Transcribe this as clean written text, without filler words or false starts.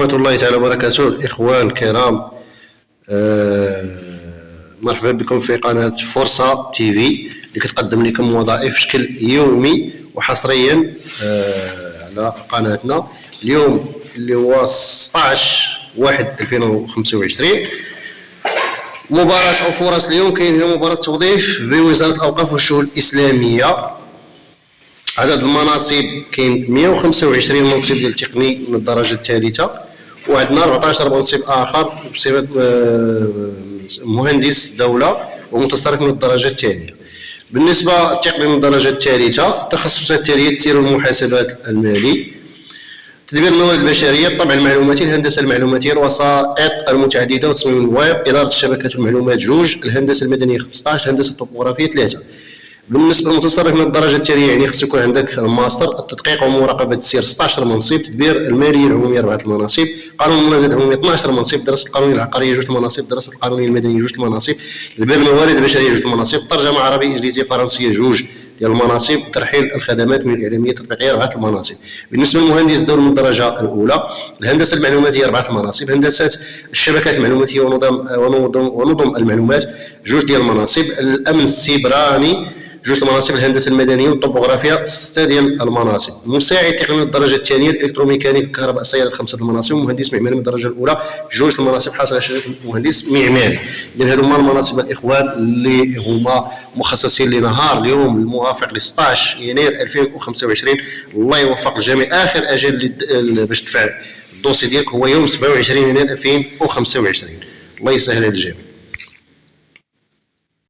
ورحمة الله تعالى وبركاته. الإخوان الكرام، مرحبا بكم في قناة فرصة تي في اللي كتقدم لكم وظائف بشكل يومي وحصريا على قناتنا. اليوم اللي هو 16/1/2025 مباراة أو فرص اليوم كاين هي مباراة توظيف بوزارة الأوقاف والشؤون الإسلامية. عدد المناصب كاين 125 منصب ديال تقني من الدرجة الثالثة، وعندنا 14 منصب آخر بصفة مهندس دولة ومتصرف من الدرجة الثانية. بالنسبة للتقني من الدرجة الثالثة، التخصصات التالية: التسيير والمحاسبات المالي، تدبير الموارد البشرية، الطبع المعلوماتي، الهندسة المعلوماتية، الوسائط المتعددة وتصميم الويب، إدارة الشبكات والمعلومات 2، الهندسة المدنية 15، الهندسة الطبوغرافية 3. بالنسبة للمتصرف من الدرجة الثانية يعني خص يكون عندك الماستر. التدقيق ومراقبة السير 16 منصب، تدبير المالية العمومية 4 المناصب، قانون المنازلات العمومية 12 منصب، دراسة القانون العقارية 2 المناصب، دراسة القانون المدني 2 المناصب، تدبير الموارد البشرية 2 المناصب، ترجمة عربية إنجليزية فرنسية 2 ديال المناصب، ترحيل الخدمات من الإعلامية التطبيقية 4 المناصب. بالنسبة للمهندس الدولي من الدرجة الأولى، الهندسة المعلوماتية 4 المناصب، هندسة الشبكات المعلوماتية ونظم المعلومات 2 ديال المناصب، الأمن السيبراني 2 المناصب، الهندسة المدنية والطبوغرافيا 6 ديال المناصب، مساعد تقني من الدرجة الثانية، الإلكتروميكانيك الكهرباء السيارات 5 المناصب، ومهندس معماري من الدرجة الأولى 2 المناصب، حاصل على شهادة مهندس معماري. إذن هادو هما المناصب الإخوان اللي هما مخصصين لنهار اليوم الموافق ل 16 يناير 2025. الله يوفق الجميع. آخر أجل باش تدفع الدوسي ديالك هو يوم 27 يناير 2025. الله يسهل على الجميع.